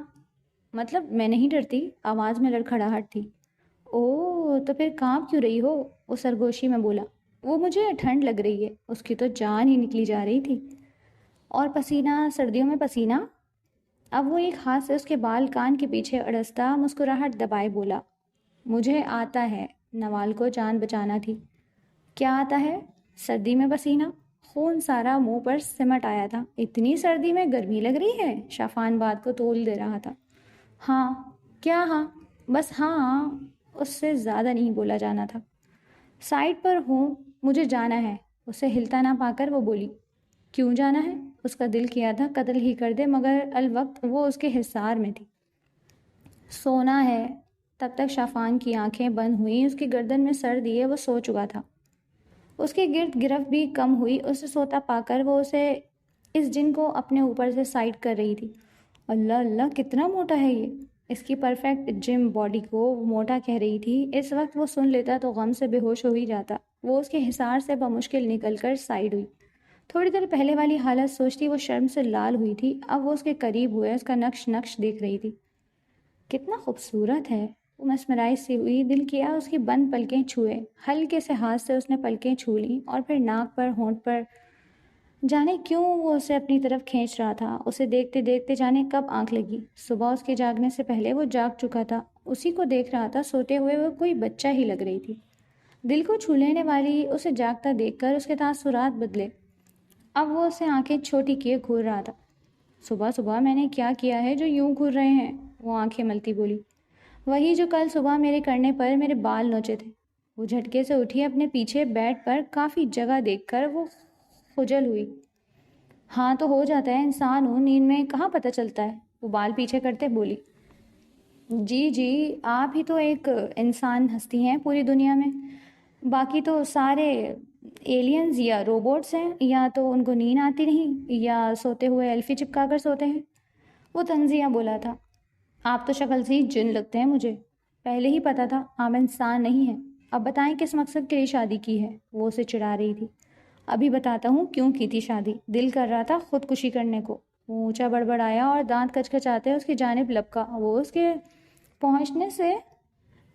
مطلب میں نہیں ڈرتی، آواز میں لڑکھڑاہٹ تھی۔ اوہ تو پھر کانپ کیوں رہی ہو؟ وہ سرگوشی میں بولا۔ وہ مجھے ٹھنڈ لگ رہی ہے۔ اس کی تو جان ہی نکلی جا رہی تھی۔ اور پسینہ، سردیوں میں پسینہ؟ اب وہ ایک ہاتھ سے اس کے بال کان کے پیچھے اڑستا مسکراہٹ دبائے بولا۔ مجھے آتا ہے، نوال کو جان بچانا تھی۔ کیا آتا ہے؟ سردی میں پسینہ؟ خون سارا منہ پر سمٹ آیا تھا۔ اتنی سردی میں گرمی لگ رہی ہے؟ شافعان بات کو تول دے رہا تھا۔ ہاں۔ کیا ہاں؟ بس ہاں، اس سے زیادہ نہیں بولا جانا تھا۔ سائٹ پر ہوں، مجھے جانا ہے۔ اسے ہلتا نہ پا کر وہ بولی۔ کیوں جانا ہے؟ اس کا دل کیا تھا قتل ہی کر دے مگر الوقت وہ اس کے حصار میں تھی۔ سونا ہے۔ تب تک شافعان کی آنکھیں بند ہوئیں، اس کی گردن میں سر دیے وہ سو چکا تھا۔ اس کے گرد گرفت بھی کم ہوئی، اسے سوتا پا کر وہ اسے اس جن کو اپنے اوپر سے سائڈ کر رہی تھی۔ اللہ اللہ کتنا موٹا ہے یہ! اس کی پرفیکٹ جم باڈی کو وہ موٹا کہہ رہی تھی۔ اس وقت وہ سن لیتا تو غم سے بے ہوش ہو ہی جاتا۔ وہ اس کے حصار سے بمشکل نکل کر سائڈ ہوئی۔ تھوڑی دیر پہلے والی حالت سوچتی وہ شرم سے لال ہوئی تھی، اب وہ اس کے قریب ہوئے اس کا نقش نقش دیکھ رہی تھی۔ کتنا خوبصورت ہے! وہ مسمرائز سی ہوئی، دل کیا اس کی بند پلکیں چھوئے۔ ہلکے سے ہاتھ سے اس نے پلکیں چھو لیں اور پھر ناک پر، ہونٹ پر۔ جانے کیوں وہ اسے اپنی طرف کھینچ رہا تھا۔ اسے دیکھتے دیکھتے جانے کب آنکھ لگی۔ صبح اس کے جاگنے سے پہلے وہ جاگ چکا تھا، اسی کو دیکھ رہا تھا سوتے ہوئے، وہ کوئی بچہ ہی لگ رہی تھی۔ دل کو چھو لینے والی اسے جاگتا دیکھ کر اس کے تاثرات بدلے۔ اب وہ اسے آنکھیں چھوٹی کیے گھور رہا تھا۔ صبح صبح میں نے کیا کیا ہے جو یوں گھور رہے ہیں؟ وہ آنکھیں ملتی بولی۔ وہی جو کل صبح میرے کرنے پر میرے بال نوچے تھے۔ وہ جھٹکے سے اٹھی، اپنے پیچھے بیڈ پر کافی جگہ دیکھ کر وہ خجل ہوئی۔ ہاں تو ہو جاتا ہے، انسان ہوں، نیند میں کہاں پتہ چلتا ہے؟ وہ بال پیچھے کرتے بولی۔ جی جی، آپ ہی تو ایک انسان ہستی ہیں پوری دنیا میں، باقی تو سارے ایلینز یا روبوٹس ہیں، یا تو ان کو نیند آتی نہیں یا سوتے ہوئے ایلفی چپکا کر سوتے ہیں۔ وہ طنزیہ بولا تھا۔ آپ تو شکل سے ہی جن لگتے ہیں مجھے، پہلے ہی پتا تھا آپ انسان نہیں ہیں۔ اب بتائیں کس مقصد کے لیے شادی کی ہے؟ وہ اسے چڑھا رہی تھی۔ ابھی بتاتا ہوں کیوں کی تھی شادی۔ دل کر رہا تھا خودکشی کرنے کو۔ وہ اونچا بڑبڑایا اور دانت کچکچاتے اس کی جانب لپکا۔ وہ اس کے پہنچنے سے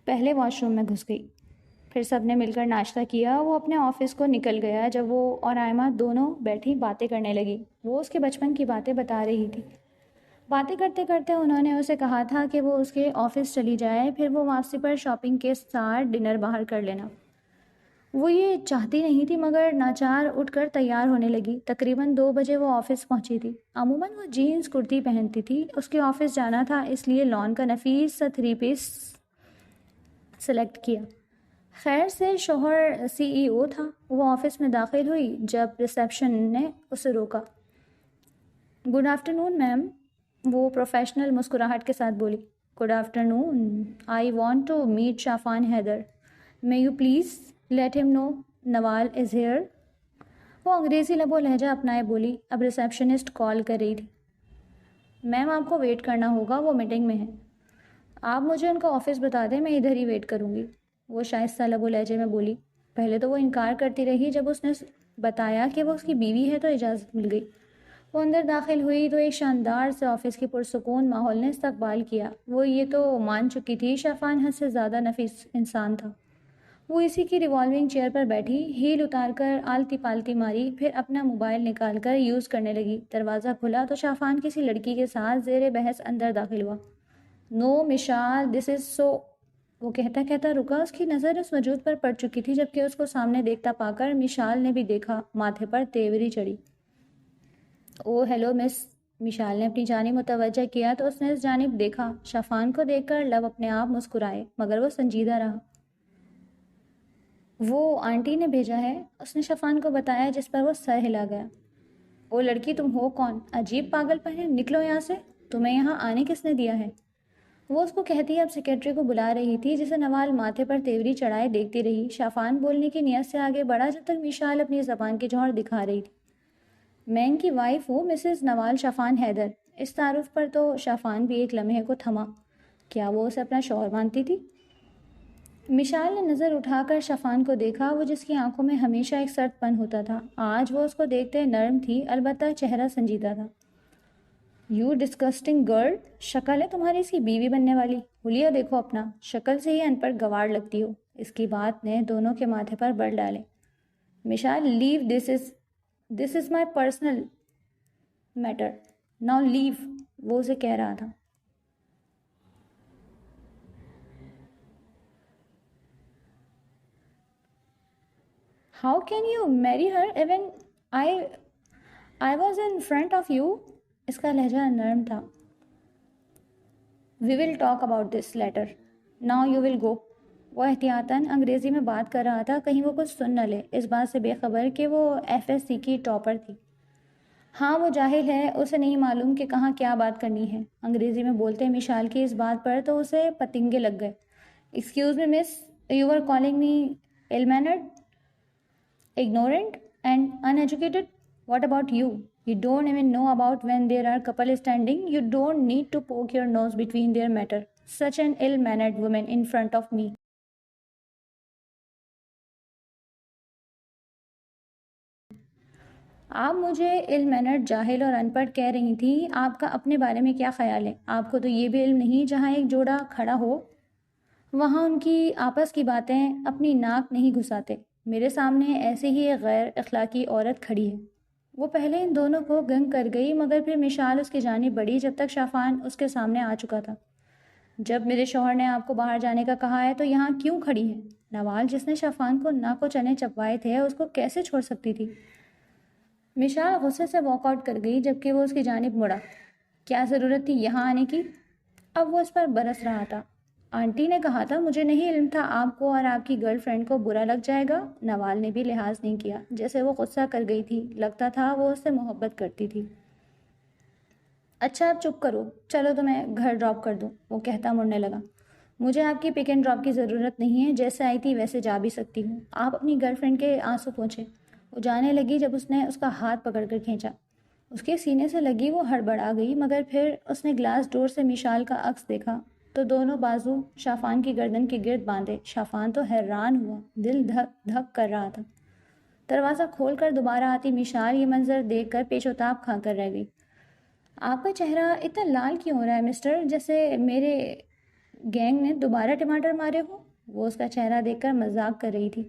پہلے واش روم میں گھس گئی۔ پھر سب نے مل کر ناشتہ کیا۔ وہ اپنے آفس کو نکل گیا۔ جب وہ اور آئمہ دونوں بیٹھی باتیں کرنے لگی، وہ اس کے بچپن کی باتیں بتا رہی تھی۔ باتیں کرتے کرتے انہوں نے اسے کہا تھا کہ وہ اس کے آفس چلی جائے، پھر وہ واپسی پر شاپنگ کے ساتھ ڈنر باہر کر لینا۔ وہ یہ چاہتی نہیں تھی مگر ناچار اٹھ کر تیار ہونے لگی۔ تقریباً 2 بجے وہ آفس پہنچی تھی۔ عموماً وہ جینز کرتی پہنتی تھی۔ اس کے آفس جانا تھا اس لیے لان کا نفیس سا 3 پیس سلیکٹ کیا۔ خیر سے شوہر CEO تھا۔ وہ آفس میں داخل ہوئی جب ریسیپشن نے اسے روکا۔ گڈ آفٹرنون میم، وہ پروفیشنل مسکراہٹ کے ساتھ بولی۔ Good afternoon, I want to meet Shafaan Haider, may you please let him know Nawal is here. وہ انگریزی لب و لہجہ اپنائے بولی۔ اب ریسیپشنسٹ کال کر رہی تھی۔ میم آپ کو ویٹ کرنا ہوگا، وہ میٹنگ میں ہے۔ آپ مجھے ان کا آفس بتا دیں، میں ادھر ہی ویٹ کروں گی، وہ شائستہ لب و لہجے میں بولی۔ پہلے تو وہ انکار کرتی رہی، جب اس نے بتایا کہ وہ اس کی بیوی ہے تو اجازت مل گئی۔ وہ اندر داخل ہوئی تو ایک شاندار سے آفس کے پرسکون ماحول نے استقبال کیا۔ وہ یہ تو مان چکی تھی شافان حد سے زیادہ نفیس انسان تھا۔ وہ اسی کی ریوالونگ چیئر پر بیٹھی، ہیل اتار کر آلتی پالتی ماری، پھر اپنا موبائل نکال کر یوز کرنے لگی۔ دروازہ کھلا تو شافان کسی لڑکی کے ساتھ زیر بحث اندر داخل ہوا۔ نو مشال، دس از سو، وہ کہتا کہتا رکا۔ اس کی نظر اس وجود پر پڑ چکی تھی، جبکہ اس کو سامنے دیکھتا پا کر مشال نے بھی دیکھا۔ ماتھے پر تیوری چڑھی۔ او ہیلو مس، مشال نے اپنی جانب متوجہ کیا تو اس نے اس جانب دیکھا۔ شافان کو دیکھ کر لب اپنے آپ مسکرائے، مگر وہ سنجیدہ رہا۔ وہ آنٹی نے بھیجا ہے، اس نے شافان کو بتایا، جس پر وہ سر ہلا گیا۔ او لڑکی، تم ہو کون؟ عجیب پاگل پن ہے، نکلو یہاں سے، تمہیں یہاں آنے کس نے دیا ہے؟ وہ اس کو کہتی اب سیکرٹری کو بلا رہی تھی، جسے نوال ماتھے پر تیوری چڑھائے دیکھتی رہی۔ شافان بولنے کی نیت سے آگے بڑھا، جب تک مشال اپنی زبان کی جوہر دکھا رہی تھی۔ میں ان کی وائف ہوں، مسز نوال شافان حیدر۔ اس تعارف پر تو شافان بھی ایک لمحے کو تھما۔ کیا وہ اسے اپنا شوہر مانتی تھی؟ مشال نے نظر اٹھا کر شافان کو دیکھا، وہ جس کی آنکھوں میں ہمیشہ ایک سرد پن ہوتا تھا، آج وہ اس کو دیکھتے نرم تھی، البتہ چہرہ سنجیدہ تھا۔ یو ڈسکسٹنگ گرل، شکل ہے تمہاری اس کی بیوی بننے والی۔ حلیہ دیکھو اپنا، شکل سے ہی ان پڑھ گوار لگتی ہو۔ اس کی بات نے دونوں کے ماتھے پر بل ڈالے۔ Mishal, leave, this is my personal matter, now leave, وہ اسے کہہ رہا تھا۔ How can you marry her even I was in front of you? اس کا لہجہ نرم تھا۔ We will talk about this later, now you will go. وہ احتیاطاً انگریزی میں بات کر رہا تھا، کہیں وہ کچھ سن نہ لے، اس بات سے بے خبر کہ وہ FSC کی ٹاپر تھی۔ ہاں وہ جاہل ہے، اسے نہیں معلوم کہ کہاں کیا بات کرنی ہے۔ انگریزی میں بولتے مشال کی اس بات پر تو اسے پتنگے لگ گئے۔ Excuse me miss, you are calling me ill mannered, ignorant and uneducated? What about you? You don't even know about when there are couple standing. You don't need to poke your nose between their matter. Such an ill-mannered woman in front of me. آپ مجھے ill mannered، جاہل اور ان پڑھ کہہ رہی تھی، آپ کا اپنے بارے میں کیا خیال ہے؟ آپ کو تو یہ بھی علم نہیں، جہاں ایک جوڑا کھڑا ہو وہاں ان کی آپس کی باتیں اپنی ناک نہیں گھساتے۔ میرے سامنے ایسے ہی ایک غیر اخلاقی عورت کھڑی ہے۔ وہ پہلے ان دونوں کو گنگ کر گئی، مگر پھر مشال اس کی جانب بڑھی، جب تک شافان اس کے سامنے آ چکا تھا۔ جب میرے شوہر نے آپ کو باہر جانے کا کہا ہے تو یہاں کیوں کھڑی ہے؟ نوال، جس نے شافان کو ناک و چنے چپوائے تھے، اس کو کیسے چھوڑ سکتی تھی؟ مشال غصے سے واک آؤٹ کر گئی، جبکہ وہ اس کی جانب مڑا۔ کیا ضرورت تھی یہاں آنے کی؟ اب وہ اس پر برس رہا تھا۔ آنٹی نے کہا تھا، مجھے نہیں علم تھا آپ کو اور آپ کی گرل فرینڈ کو برا لگ جائے گا۔ نوال نے بھی لحاظ نہیں کیا، جیسے وہ غصہ کر گئی تھی، لگتا تھا وہ اس سے محبت کرتی تھی۔ اچھا اب چپ کرو، چلو تو میں گھر ڈراپ کر دوں، وہ کہتا مڑنے لگا۔ مجھے آپ کی پک اینڈ ڈراپ کی ضرورت نہیں ہے، جیسے آئی تھی ویسے جا بھی سکتی ہوں۔ آپ اپنی گرل فرینڈ کے آنسو پوچھیں۔ وہ جانے لگی جب اس نے اس کا ہاتھ پکڑ کر کھینچا۔ اس کے سینے سے لگی وہ ہڑبڑا گئی، مگر پھر اس نے گلاس ڈور سے مشال کا عکس دیکھا تو دونوں بازو شافان کی گردن کے گرد باندھے۔ شافان تو حیران ہوا، دل دھک دھک کر رہا تھا۔ دروازہ کھول کر دوبارہ آتی مشال یہ منظر دیکھ کر پیچ و تاب کھا کر رہ گئی۔ آپ کا چہرہ اتنا لال کیوں ہو رہا ہے مسٹر، جیسے میرے گینگ نے دوبارہ ٹماٹر مارے ہو؟ وہ اس کا چہرہ دیکھ کر مذاق کر رہی تھی۔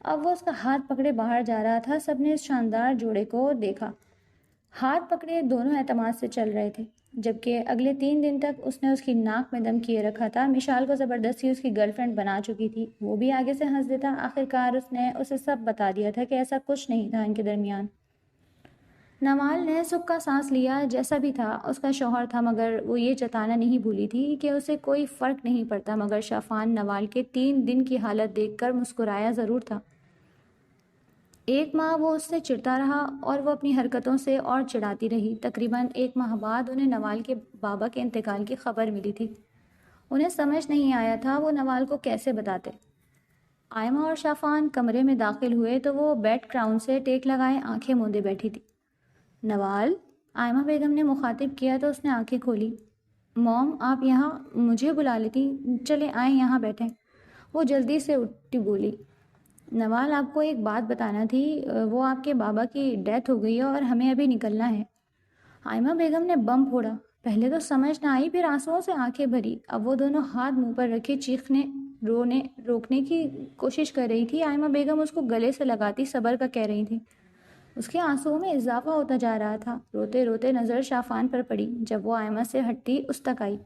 اب وہ اس کا ہاتھ پکڑے باہر جا رہا تھا۔ سب نے اس شاندار جوڑے کو دیکھا۔ ہاتھ پکڑے دونوں اعتماد سے چل رہے تھے، جبکہ اگلے 3 دن تک اس نے اس کی ناک میں دم کیے رکھا تھا۔ مشال کو زبردستی اس کی گرل فرینڈ بنا چکی تھی، وہ بھی آگے سے ہنس دیتا۔ آخرکار اس نے اسے سب بتا دیا تھا کہ ایسا کچھ نہیں تھا ان کے درمیان۔ نوال نے سکھ کا سانس لیا، جیسا بھی تھا اس کا شوہر تھا، مگر وہ یہ جتانا نہیں بھولی تھی کہ اسے کوئی فرق نہیں پڑتا۔ مگر شافان نوال کے 3 دن کی حالت دیکھ کر مسکرایا ضرور تھا۔ 1 ماہ وہ اس سے چڑھتا رہا اور وہ اپنی حرکتوں سے اور چڑھاتی رہی۔ تقریباً 1 ماہ بعد انہیں نوال کے بابا کے انتقال کی خبر ملی تھی۔ انہیں سمجھ نہیں آیا تھا وہ نوال کو کیسے بتاتے۔ آئمہ اور شافان کمرے میں داخل ہوئے تو وہ بیڈ کراؤن سے ٹیک لگائے آنکھیں موندے بیٹھی تھی۔ نوال، آئمہ بیگم نے مخاطب کیا تو اس نے آنکھیں کھولی۔ موم آپ یہاں مجھے بلا لیتی، چلے آئیں یہاں بیٹھیں۔ وہ جلدی سے اٹھی بولی، نوال آپ کو ایک بات بتانا تھی، وہ آپ کے بابا کی ڈیتھ ہو گئی ہے اور ہمیں ابھی نکلنا ہے۔ آئمہ بیگم نے بم پھوڑا۔ پہلے تو سمجھ نہ آئی، پھر آنسوؤں سے آنکھیں بھری۔ اب وہ دونوں ہاتھ منہ پر رکھے چیخنے روکنے کی کوشش کر رہی تھی۔ آئمہ بیگم اس کو گلے سے لگاتی صبر کا کہہ رہی تھی۔ اس کے آنسوؤں میں اضافہ ہوتا جا رہا تھا۔ روتے روتے نظر شافان پر پڑی۔ جب وہ آئمہ سے ہٹتی اس تک آئی۔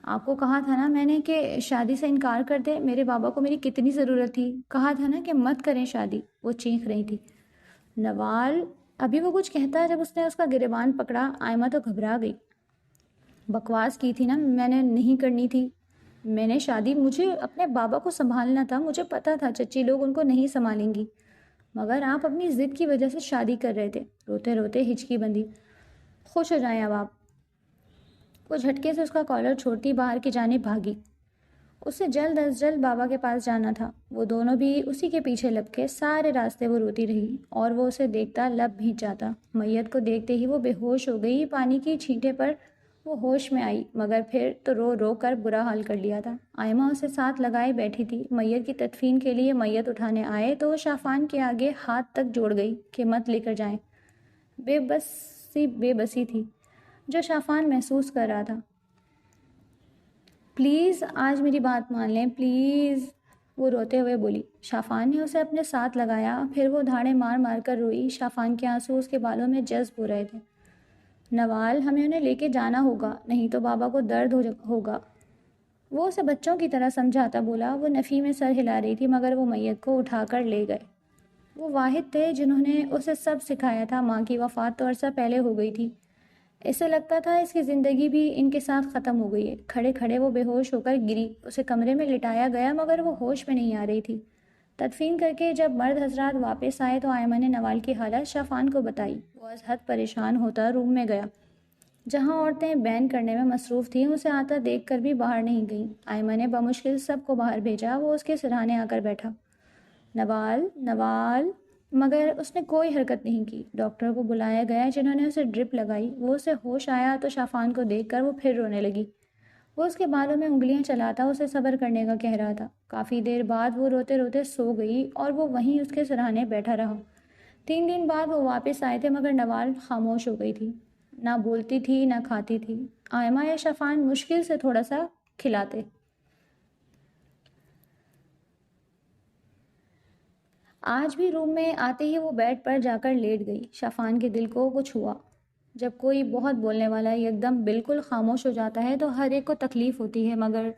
آپ کو کہا تھا نا میں نے کہ شادی سے انکار کر دے، میرے بابا کو میری کتنی ضرورت تھی، کہا تھا نا کہ مت کریں شادی، وہ چیخ رہی تھی۔ نوال ابھی وہ کچھ کہتا، جب اس نے اس کا گریبان پکڑا، آئمہ تو گھبرا گئی۔ بکواس کی تھی نا، میں نے نہیں کرنی تھی، میں نے شادی، مجھے اپنے بابا کو سنبھالنا تھا، مجھے پتا تھا چچی لوگ ان کو نہیں سنبھالیں گی، مگر آپ اپنی ضد کی وجہ سے شادی کر رہے تھے۔ روتے روتے ہچکی بندھی۔ خوش ہو جائیں اب آپ۔ وہ جھٹکے سے اس کا کالر چھوڑتی باہر کی جانب بھاگی۔ اسے جلد از جلد بابا کے پاس جانا تھا۔ وہ دونوں بھی اسی کے پیچھے لپکے، سارے راستے وہ روتی رہی اور وہ اسے دیکھتا لب بھیج جاتا۔ میت کو دیکھتے ہی وہ بے ہوش ہو گئی۔ پانی کی چھینٹے پر وہ ہوش میں آئی، مگر پھر تو رو رو کر برا حال کر لیا تھا۔ آئمہ اسے ساتھ لگائے بیٹھی تھی۔ میت کی تدفین کے لیے میت اٹھانے آئے تو وہ شافان کے آگے ہاتھ تک جوڑ گئی کہ مت لے کر جائیں۔ بے بسی تھی جو شافان محسوس کر رہا تھا۔ پلیز آج میری بات مان لیں پلیز، وہ روتے ہوئے بولی۔ شافان نے اسے اپنے ساتھ لگایا، پھر وہ دھاڑے مار مار کر روئی۔ شافان کے آنسو اس کے بالوں میں جذب ہو رہے تھے۔ نوال ہمیں انہیں لے کے جانا ہوگا، نہیں تو بابا کو درد ہوگا، وہ اسے بچوں کی طرح سمجھاتا بولا۔ وہ نفی میں سر ہلا رہی تھی، مگر وہ میت کو اٹھا کر لے گئے۔ وہ واحد تھے جنہوں نے اسے سب سکھایا تھا۔ ماں کی وفات تو عرصہ پہلے ہو گئی تھی۔ اسے لگتا تھا اس کی زندگی بھی ان کے ساتھ ختم ہو گئی ہے۔ کھڑے کھڑے وہ بے ہوش ہو کر گری۔ اسے کمرے میں لٹایا گیا، مگر وہ ہوش میں نہیں آ رہی تھی۔ تدفین کر کے جب مرد حضرات واپس آئے تو آئمہ نے نوال کی حالت شافان کو بتائی۔ وہ از حد پریشان ہوتا روم میں گیا، جہاں عورتیں بین کرنے میں مصروف تھیں۔ اسے آتا دیکھ کر بھی باہر نہیں گئیں۔ آئمہ نے بمشکل سب کو باہر بھیجا۔ وہ اس کے سرہانے آ کر بیٹھا۔ نوال نوال، مگر اس نے کوئی حرکت نہیں کی۔ ڈاکٹر کو بلایا گیا جنہوں نے اسے ڈرپ لگائی۔ وہ اسے ہوش آیا تو شافان کو دیکھ کر وہ پھر رونے لگی۔ وہ اس کے بالوں میں انگلیاں چلاتا اسے صبر کرنے کا کہہ رہا تھا۔ کافی دیر بعد وہ روتے روتے سو گئی اور وہ وہیں اس کے سرہانے بیٹھا رہا۔ 3 دن بعد وہ واپس آئے تھے، مگر نوال خاموش ہو گئی تھی، نہ بولتی تھی نہ کھاتی تھی۔ آئمہ یا شافان مشکل سے تھوڑا سا کھلاتے۔ آج بھی روم میں آتے ہی وہ بیڈ پر جا کر لیٹ گئی۔ شافان کے دل کو کچھ ہوا۔ جب کوئی بہت بولنے والا یکدم بالکل خاموش ہو جاتا ہے تو ہر ایک کو تکلیف ہوتی ہے، مگر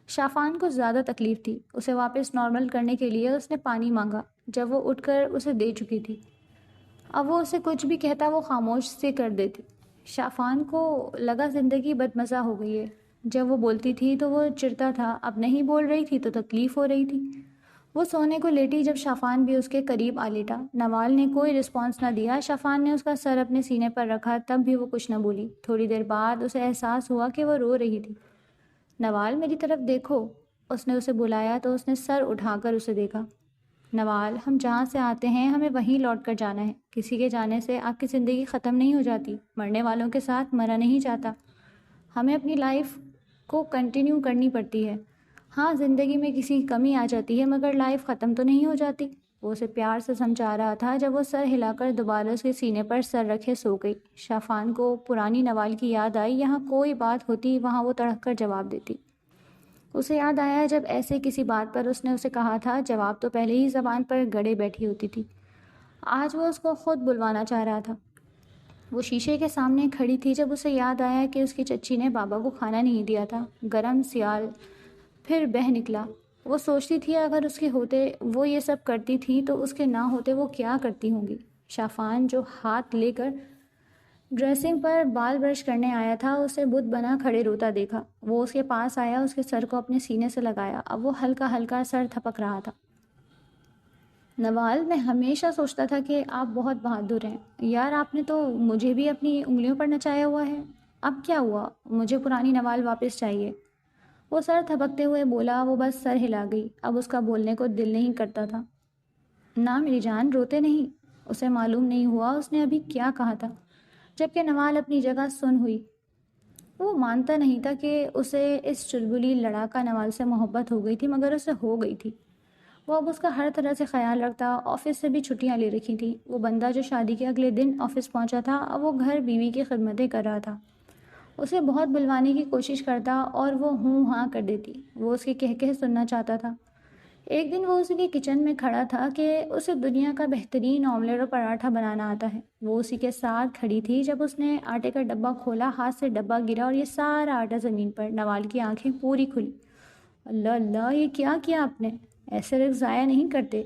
شافان کو زیادہ تکلیف تھی۔ اسے واپس نارمل کرنے کے لیے اس نے پانی مانگا، جب وہ اٹھ کر اسے دے چکی تھی۔ اب وہ اسے کچھ بھی کہتا وہ خاموش سے کر دیتی۔ شافان کو لگا زندگی بدمزہ ہو گئی ہے۔ جب وہ بولتی تھی تو وہ چڑھتا تھا، اب نہیں بول رہی تھی تو تکلیف ہو رہی تھی۔ وہ سونے کو لیٹی جب شافان بھی اس کے قریب آ لیٹا۔ نوال نے کوئی رسپانس نہ دیا۔ شافان نے اس کا سر اپنے سینے پر رکھا، تب بھی وہ کچھ نہ بولی۔ تھوڑی دیر بعد اسے احساس ہوا کہ وہ رو رہی تھی۔ نوال میری طرف دیکھو، اس نے اسے بلایا تو اس نے سر اٹھا کر اسے دیکھا۔ نوال ہم جہاں سے آتے ہیں ہمیں وہیں لوٹ کر جانا ہے۔ کسی کے جانے سے آپ کی زندگی ختم نہیں ہو جاتی، مرنے والوں کے ساتھ مرا نہیں جاتا۔ ہمیں اپنی لائف کو کنٹینیو کرنی پڑتی ہے۔ ہاں زندگی میں کسی کی کمی آ جاتی ہے، مگر لائف ختم تو نہیں ہو جاتی۔ وہ اسے پیار سے سمجھا رہا تھا جب وہ سر ہلا کر دوبارہ اس کے سینے پر سر رکھے سو گئی۔ شافان کو پرانی نوال کی یاد آئی۔ یہاں کوئی بات ہوتی وہاں وہ تڑپ کر جواب دیتی۔ اسے یاد آیا جب ایسے کسی بات پر اس نے اسے کہا تھا، جواب تو پہلے ہی زبان پر گڑے بیٹھی ہوتی تھی۔ آج وہ اس کو خود بلوانا چاہ رہا تھا۔ وہ شیشے کے سامنے کھڑی تھی جب اسے یاد آیا کہ اس کی چچی نے بابا کو کھانا نہیں دیا تھا۔ گرم سیال پھر بہہ نکلا۔ وہ سوچتی تھی اگر اس کے ہوتے وہ یہ سب کرتی تھی تو اس کے نہ ہوتے وہ کیا کرتی ہوں گی۔ شافان جو ہاتھ لے کر ڈریسنگ پر بال برش کرنے آیا تھا، اسے بت بنا کھڑے روتا دیکھا۔ وہ اس کے پاس آیا، اس کے سر کو اپنے سینے سے لگایا۔ اب وہ ہلکا ہلکا سر تھپک رہا تھا۔ نوال میں ہمیشہ سوچتا تھا کہ آپ بہت بہادر ہیں یار، آپ نے تو مجھے بھی اپنی انگلیوں پر نچایا ہوا ہے۔ اب کیا ہوا؟ مجھے پرانی نوال واپس چاہیے۔ وہ سر تھپکتے ہوئے بولا۔ وہ بس سر ہلا گئی۔ اب اس کا بولنے کو دل نہیں کرتا تھا۔ نہ میری جان، روتے نہیں۔ اسے معلوم نہیں ہوا اس نے ابھی کیا کہا تھا، جبکہ نوال اپنی جگہ سن ہوئی۔ وہ مانتا نہیں تھا کہ اسے اس چلبلی لڑاکا نوال سے محبت ہو گئی تھی، مگر اسے ہو گئی تھی۔ وہ اب اس کا ہر طرح سے خیال رکھتا، آفس سے بھی چھٹیاں لے رکھی تھیں۔ وہ بندہ جو شادی کے اگلے دن آفس پہنچا تھا، اب وہ گھر بیوی کی خدمتیں کر رہا تھا۔ اسے بہت بلوانے کی کوشش کرتا اور وہ ہوں ہاں کر دیتی۔ وہ اس کے کہہ سننا چاہتا تھا۔ ایک دن وہ اسی کے کچن میں کھڑا تھا کہ اسے دنیا کا بہترین آملیٹ اور پراٹھا بنانا آتا ہے۔ وہ اسی کے ساتھ کھڑی تھی جب اس نے آٹے کا ڈبہ کھولا، ہاتھ سے ڈبہ گرا اور یہ سارا آٹا زمین پر۔ نوال کی آنکھیں پوری کھلی۔ اللہ اللہ، یہ کیا کیا آپ نے؟ ایسے رزق ضائع نہیں کرتے۔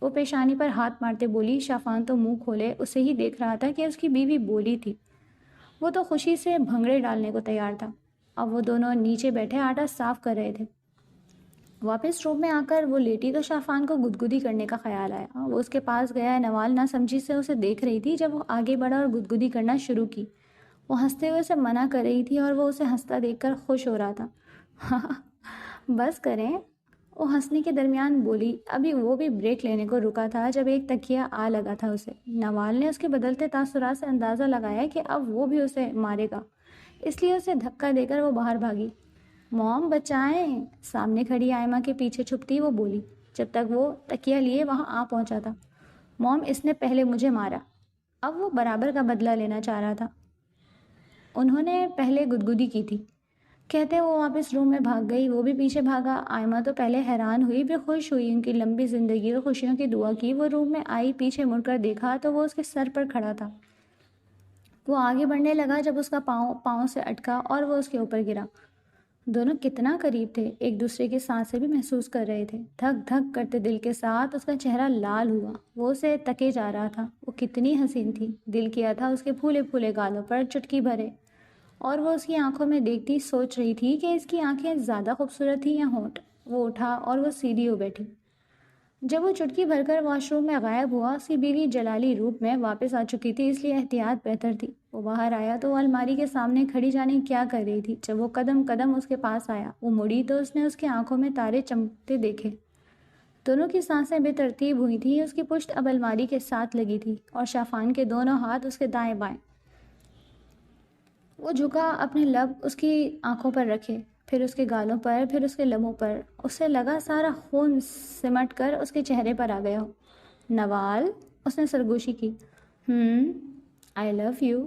وہ پیشانی پر ہاتھ مارتے بولی۔ شافان تو منہ کھولے اسے ہی دیکھ رہا تھا کہ اس کی بیوی بولی تھی۔ وہ تو خوشی سے بھنگڑے ڈالنے کو تیار تھا۔ اب وہ دونوں نیچے بیٹھے آٹا صاف کر رہے تھے۔ واپس روم میں آ کر وہ لیٹی تو شافان کو گدگدی کرنے کا خیال آیا۔ وہ اس کے پاس گیا۔ نوال نہ سمجھی سے اسے دیکھ رہی تھی۔ جب وہ آگے بڑھا اور گدگدی کرنا شروع کی، وہ ہنستے ہوئے اسے منع کر رہی تھی اور وہ اسے ہنستا دیکھ کر خوش ہو رہا تھا۔ بس کریں، وہ ہنسنے کے درمیان بولی۔ ابھی وہ بھی بریک لینے کو رکا تھا جب ایک تکیہ آ لگا تھا اسے۔ نوال نے اس کے بدلتے تاثرات سے اندازہ لگایا کہ اب وہ بھی اسے مارے گا، اس لیے اسے دھکا دے کر وہ باہر بھاگی۔ موم بچائیں! سامنے کھڑی آئمہ کے پیچھے چھپتی وہ بولی، جب تک وہ تکیہ لیے وہاں آ پہنچا تھا۔ موم، اس نے پہلے مجھے مارا۔ اب وہ برابر کا بدلہ لینا چاہ رہا تھا۔ انہوں نے پہلے گدگدی کی تھی، کہتے وہ واپس روم میں بھاگ گئی۔ وہ بھی پیچھے بھاگا۔ آئمہ تو پہلے حیران ہوئی، پھر خوش ہوئی، ان کی لمبی زندگی اور خوشیوں کی دعا کی۔ وہ روم میں آئی، پیچھے مڑ کر دیکھا تو وہ اس کے سر پر کھڑا تھا۔ وہ آگے بڑھنے لگا جب اس کا پاؤں سے اٹکا اور وہ اس کے اوپر گرا۔ دونوں کتنا قریب تھے، ایک دوسرے کی سانسیں بھی محسوس کر رہے تھے۔ دھک دھک کرتے دل کے ساتھ اس کا چہرہ لال ہوا۔ وہ اسے تکے جا رہا تھا۔ وہ کتنی حسین تھی، دل کیا تھا اس کے پھولے پھولے گالوں پر چٹکی بھرے، اور وہ اس کی آنکھوں میں دیکھتی سوچ رہی تھی کہ اس کی آنکھیں زیادہ خوبصورت تھیں یا ہونٹ۔ وہ اٹھا اور وہ سیدھی ہو بیٹھی۔ جب وہ چٹکی بھر کر واش روم میں غائب ہوا، اس کی بیوی جلالی روپ میں واپس آ چکی تھی، اس لیے احتیاط بہتر تھی۔ وہ باہر آیا تو وہ الماری کے سامنے کھڑی جانے کیا کر رہی تھی۔ جب وہ قدم قدم اس کے پاس آیا، وہ مڑی تو اس نے اس کی آنکھوں میں تارے چمکتے دیکھے۔ دونوں کی سانسیں بے ترتیب ہوئی تھیں۔ اس کی پشت اب الماری کے ساتھ لگی تھی اور شافان کے دونوں ہاتھ اس کے دائیں بائیں۔ وہ جھکا، اپنے لب اس کی آنکھوں پر رکھے، پھر اس کے گالوں پر، پھر اس کے لبوں پر۔ اسے لگا سارا خون سمٹ کر اس کے چہرے پر آ گیا ہو۔ نوال، اس نے سرگوشی کی۔ آئی لو یو۔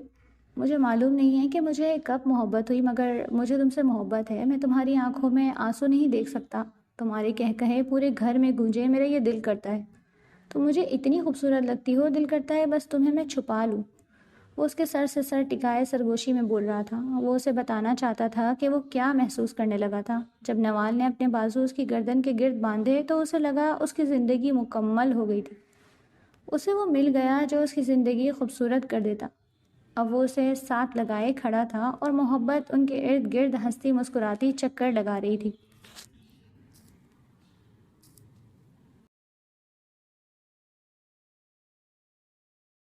مجھے معلوم نہیں ہے کہ مجھے کب محبت ہوئی، مگر مجھے تم سے محبت ہے۔ میں تمہاری آنکھوں میں آنسو نہیں دیکھ سکتا۔ تمہارے کہے پورے گھر میں گونجے، میرا یہ دل کرتا ہے۔ تم مجھے اتنی خوبصورت لگتی ہو، دل کرتا ہے بس تمہیں میں چھپا لوں۔ وہ اس کے سر سے سر ٹکائے سرگوشی میں بول رہا تھا۔ وہ اسے بتانا چاہتا تھا کہ وہ کیا محسوس کرنے لگا تھا۔ جب نوال نے اپنے بازو اس کی گردن کے گرد باندھے تو اسے لگا اس کی زندگی مکمل ہو گئی تھی۔ اسے وہ مل گیا جو اس کی زندگی خوبصورت کر دیتا۔ اب وہ اسے ساتھ لگائے کھڑا تھا اور محبت ان کے ارد گرد ہنستی مسکراتی چکر لگا رہی تھی۔